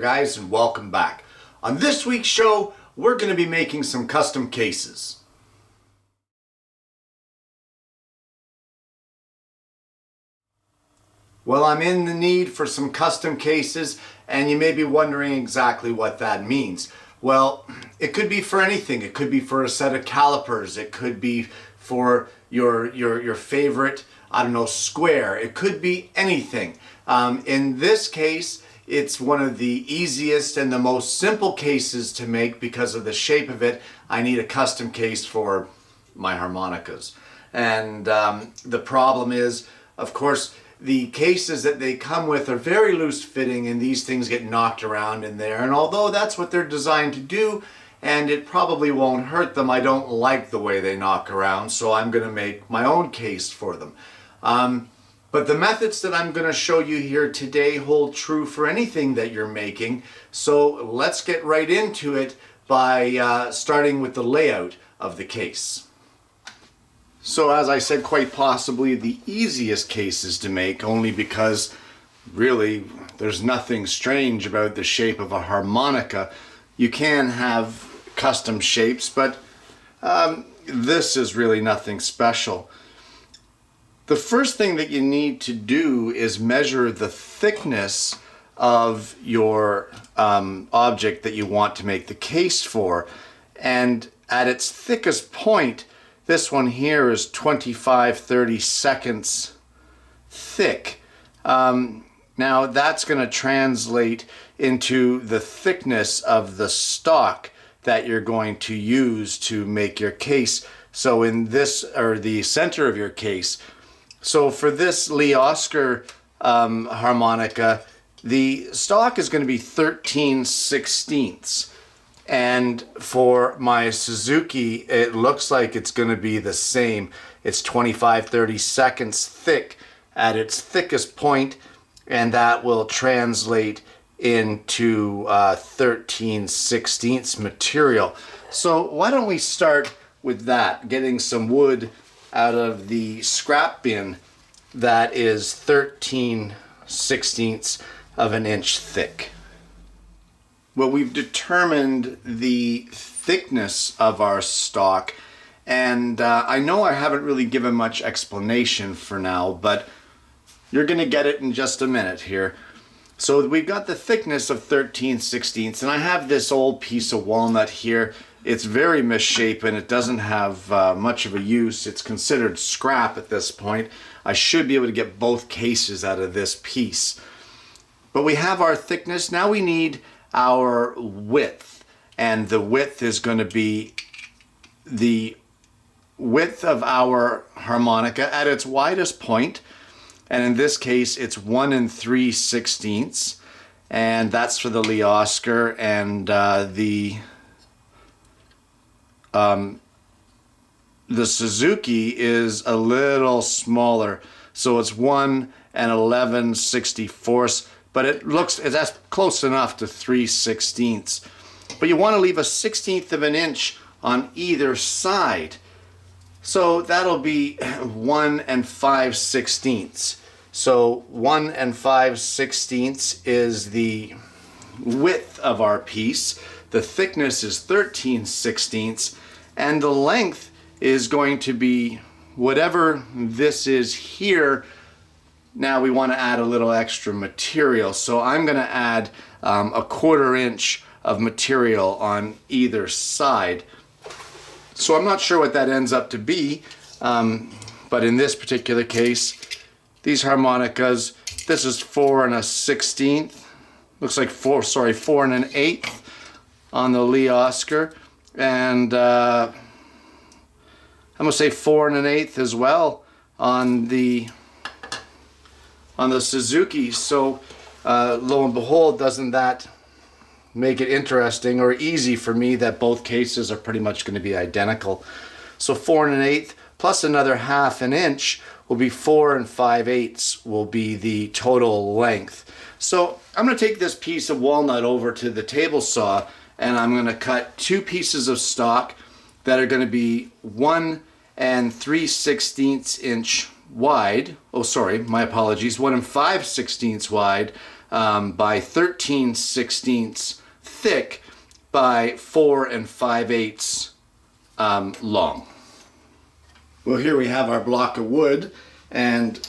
guys, and welcome back. On this week's show, we're going to be making some custom cases. Well, I'm in the need for some custom cases, and you may be wondering exactly what that means. Well, it could be for anything. It could be for a set of calipers. It could be for your favorite, I don't know, square. It could be anything. In this case, it's one of the easiest and the most simple cases to make because of the shape of it. I need a custom case for my harmonicas. And the problem is, of course, the cases that they come with are very loose fitting and these things get knocked around in there. And although that's what they're designed to do, and it probably won't hurt them, I don't like the way they knock around, so I'm going to make my own case for them. But the methods that I'm going to show you here today hold true for anything that you're making. So let's get right into it by starting with the layout of the case. So as I said, quite possibly the easiest cases to make, only because really there's nothing strange about the shape of a harmonica. You can have custom shapes, but this is really nothing special. The first thing that you need to do is measure the thickness of your object that you want to make the case for. And at its thickest point, this one here is 25/32 thick. Now that's going to translate into the thickness of the stock that you're going to use to make your case. So in this, or the center of your case, so for this Lee Oscar harmonica, the stock is going to be 13/16. And for my Suzuki, it looks like it's going to be the same. It's 25/32 thick at its thickest point, and that will translate into 13/16 material. So why don't we start with that, getting some wood out of the scrap bin that is 13/16 of an inch thick. Well, we've determined the thickness of our stock, and I know I haven't really given much explanation for now, but you're going to get it in just a minute here. So we've got the thickness of 13/16, and I have this old piece of walnut here. It's very misshapen. It doesn't have much of a use. It's considered scrap at this point. I should be able to get both cases out of this piece. But we have our thickness. Now we need our width, and the width is going to be the width of our harmonica at its widest point, and in this case it's 1 3/16, and that's for the Lee Oscar, and the Suzuki is a little smaller, so it's 1 11/64, but that's close enough to 3/16. But you want to leave a 1/16 of an inch on either side. So that'll be 1 5/16. So 1 5/16 is the width of our piece. The thickness is 13/16, and the length is going to be whatever this is here. Now we want to add a little extra material, so I'm going to add a 1/4 inch of material on either side. So I'm not sure what that ends up to be, but in this particular case, these harmonicas, this is 4 1/16. Looks like 4 1/8 on the Lee Oscar, and I'm going to say 4 1/8 as well on the Suzuki. So lo and behold, doesn't that make it interesting or easy for me that both cases are pretty much going to be identical? So 4 1/8 plus another 1/2 inch will be 4 5/8 will be the total length. So I'm going to take this piece of walnut over to the table saw, and I'm going to cut 2 pieces of stock that are going to be 1 3/16 inch wide. Oh, sorry, my apologies. 1 5/16 wide, by 13/16 thick by 4 5/8 long. Well, here we have our block of wood, and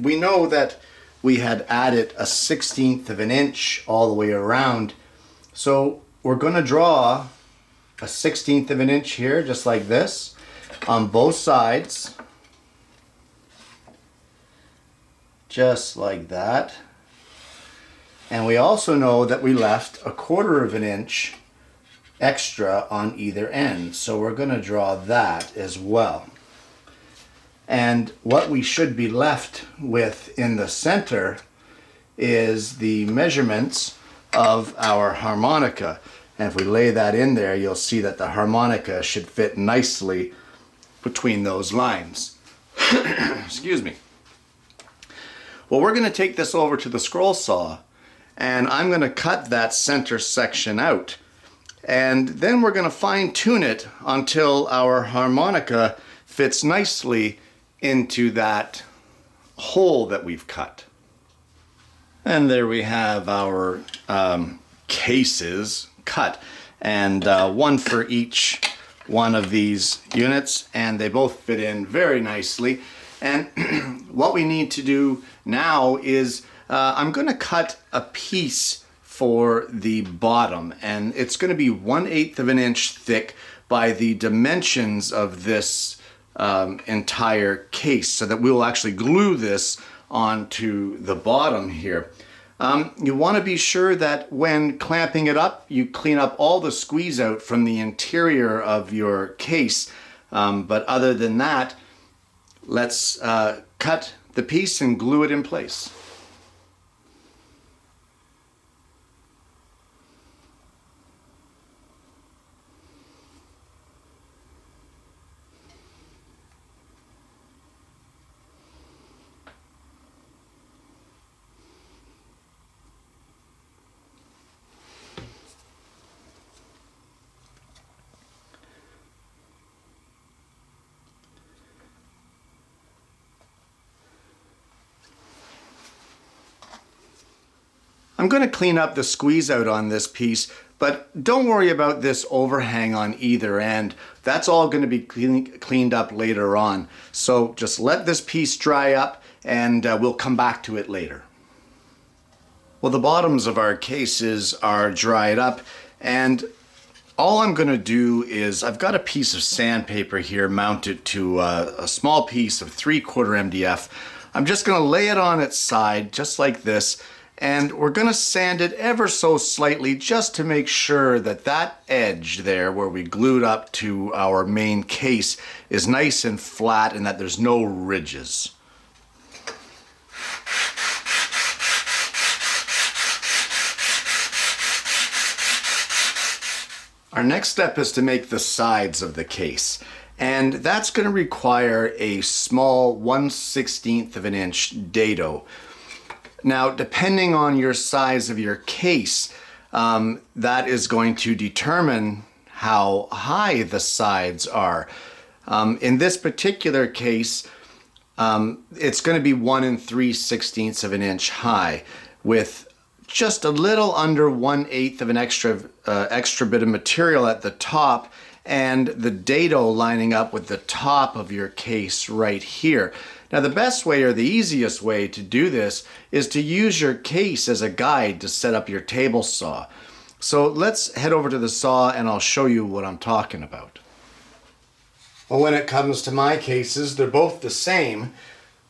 we know that we had added a 1/16 of an inch all the way around. So we're going to draw a 1/16 of an inch here, just like this, on both sides. Just like that. And we also know that we left a 1/4 of an inch extra on either end. So we're going to draw that as well. And what we should be left with in the center is the measurements of our harmonica. And if we lay that in there, you'll see that the harmonica should fit nicely between those lines. Excuse me. Well, we're going to take this over to the scroll saw, and I'm going to cut that center section out. And then we're going to fine tune it until our harmonica fits nicely into that hole that we've cut. And there we have our cases cut, and one for each one of these units, and they both fit in very nicely. And what we need to do now is I'm going to cut a piece for the bottom, and it's going to be 1/8 of an inch thick by the dimensions of this entire case, so that we will actually glue this onto the bottom here. You want to be sure that when clamping it up, you clean up all the squeeze out from the interior of your case. But other than that, let's cut the piece and glue it in place. I'm going to clean up the squeeze out on this piece, but don't worry about this overhang on either end. That's all going to be cleaned up later on. So just let this piece dry up, and we'll come back to it later. Well, the bottoms of our cases are dried up, and all I'm going to do is, I've got a piece of sandpaper here mounted to a small piece of 3/4 MDF. I'm just going to lay it on its side, just like this. And we're going to sand it ever so slightly, just to make sure that that edge there where we glued up to our main case is nice and flat and that there's no ridges. Our next step is to make the sides of the case. And that's going to require a small 1/16 of an inch dado. Now, depending on your size of your case, that is going to determine how high the sides are. In this particular case, it's going to be 1 3/16 of an inch high, with just a little under 1/8 of an extra bit of material at the top, and the dado lining up with the top of your case right here. Now, the best way, or the easiest way to do this, is to use your case as a guide to set up your table saw. So let's head over to the saw and I'll show you what I'm talking about. Well, when it comes to my cases, they're both the same.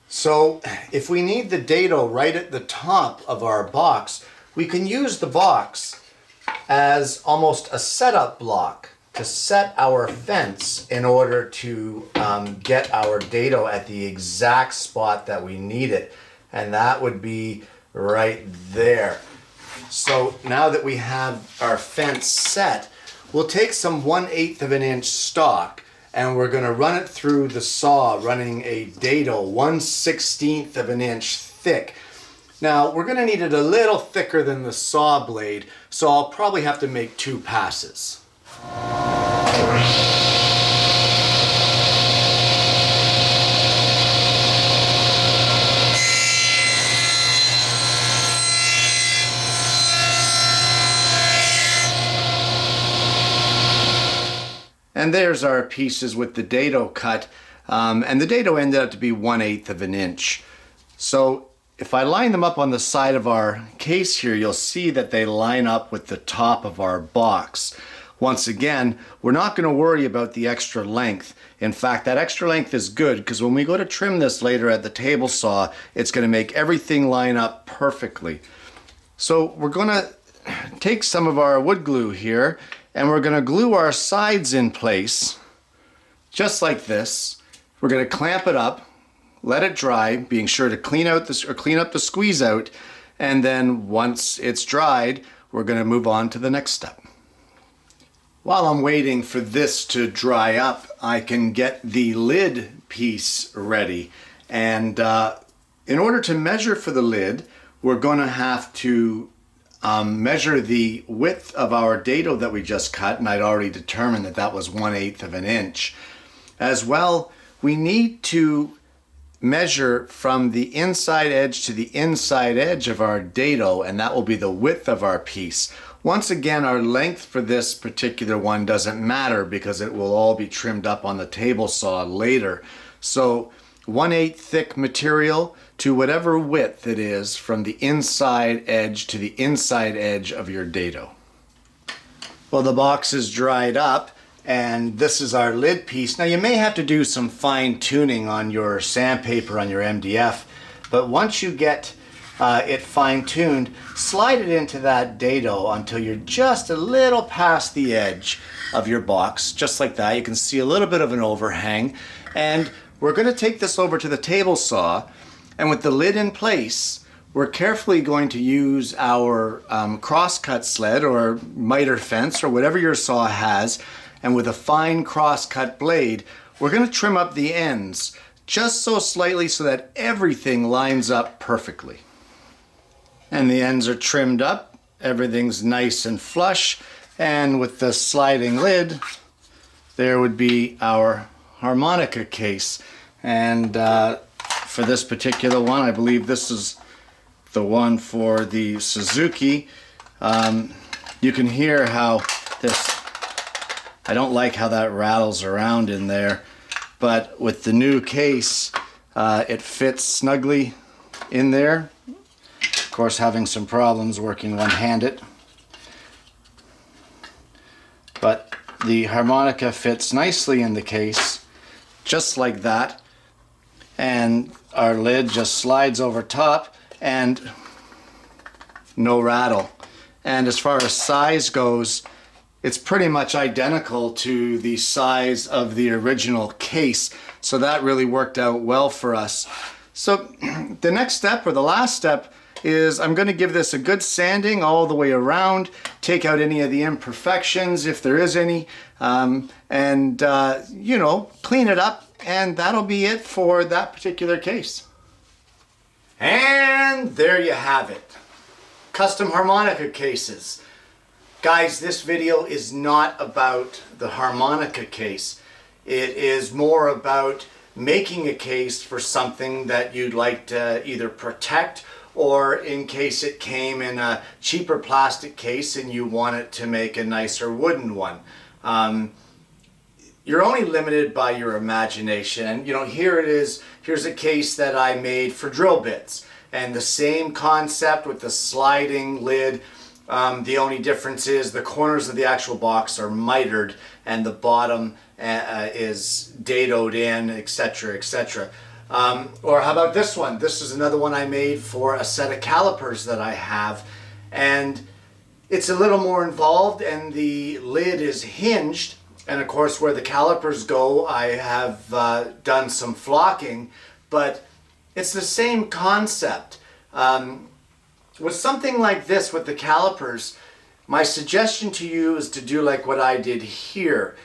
So if we need the dado right at the top of our box, we can use the box as almost a setup block to set our fence in order to get our dado at the exact spot that we need it. And that would be right there. So now that we have our fence set, we'll take some 1/8 of an inch stock, and we're going to run it through the saw, running a dado 1/16 of an inch thick. Now, we're going to need it a little thicker than the saw blade, so I'll probably have to make 2 passes. And there's our pieces with the dado cut. And the dado ended up to be 1/8 of an inch. So if I line them up on the side of our case here, you'll see that they line up with the top of our box. Once again, we're not going to worry about the extra length. In fact, that extra length is good because when we go to trim this later at the table saw, it's going to make everything line up perfectly. So we're going to take some of our wood glue here and we're going to glue our sides in place just like this. We're going to clamp it up, let it dry, being sure to clean up the squeeze out, and then once it's dried, we're going to move on to the next step. While I'm waiting for this to dry up, I can get the lid piece ready. And in order to measure for the lid, we're going to have to measure the width of our dado that we just cut, and I'd already determined that that was 1/8 of an inch. As well, we need to measure from the inside edge to the inside edge of our dado, and that will be the width of our piece. Once again, our length for this particular one doesn't matter because it will all be trimmed up on the table saw later. So 1/8 thick material to whatever width it is from the inside edge to the inside edge of your dado. Well, the box is dried up and this is our lid piece. Now you may have to do some fine tuning on your sandpaper on your MDF, but once you get it fine-tuned, slide it into that dado until you're just a little past the edge of your box, just like that. You can see a little bit of an overhang, and we're going to take this over to the table saw, and with the lid in place, we're carefully going to use our crosscut sled or miter fence or whatever your saw has, and with a fine crosscut blade, we're going to trim up the ends just so slightly so that everything lines up perfectly. And the ends are trimmed up, everything's nice and flush, and with the sliding lid there would be our harmonica case. And for this particular one, I believe this is the one for the Suzuki. You can hear how this, I don't like how that rattles around in there, but with the new case it fits snugly in there. Of course, having some problems working one-handed, but the harmonica fits nicely in the case just like that, and our lid just slides over top and no rattle. And as far as size goes, it's pretty much identical to the size of the original case, so that really worked out well for us. So the next step, or the last step, is I'm going to give this a good sanding all the way around, take out any of the imperfections if there is any, and you know, clean it up, and that'll be it for that particular case. And there you have it. Custom harmonica cases. Guys, this video is not about the harmonica case. It is more about making a case for something that you'd like to either protect, or in case it came in a cheaper plastic case and you want it to make a nicer wooden one. You're only limited by your imagination. And you know, here it is. Here's a case that I made for drill bits, and the same concept with the sliding lid. The only difference is the corners of the actual box are mitered and the bottom is dadoed in, etc., etc. Or how about this one? This is another one I made for a set of calipers that I have, and it's a little more involved, and the lid is hinged, and of course where the calipers go I have done some flocking, but it's the same concept. With something like this with the calipers, my suggestion to you is to do like what I did here.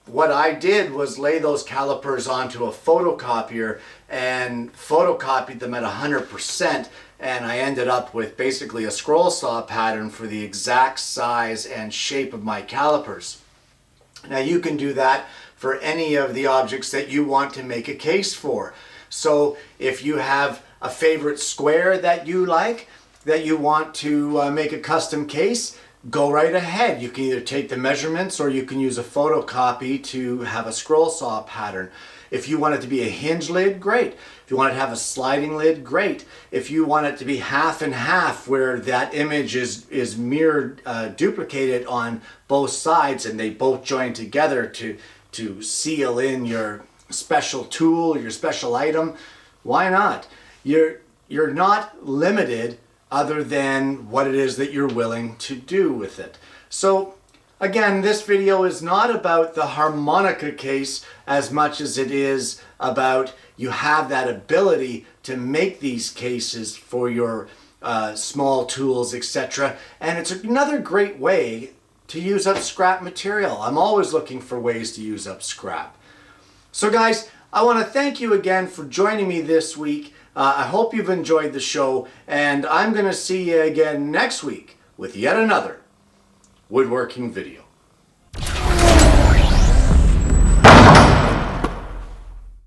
What I did was lay those calipers onto a photocopier and photocopied them at 100%, and I ended up with basically a scroll saw pattern for the exact size and shape of my calipers. Now you can do that for any of the objects that you want to make a case for. So if you have a favorite square that you like, that you want to make a custom case, go right ahead. You can either take the measurements or you can use a photocopy to have a scroll saw pattern. If you want it to be a hinge lid, great. If you want it to have a sliding lid, great. If you want it to be half and half where that image is mirrored, duplicated on both sides and they both join together to seal in your special tool, your special item, why not? You're not limited other than what it is that you're willing to do with it. So again, this video is not about the harmonica case as much as it is about you have that ability to make these cases for your small tools, etc. And it's another great way to use up scrap material. I'm always looking for ways to use up scrap. So guys, I want to thank you again for joining me this week. I hope you've enjoyed the show, and I'm going to see you again next week with yet another woodworking video.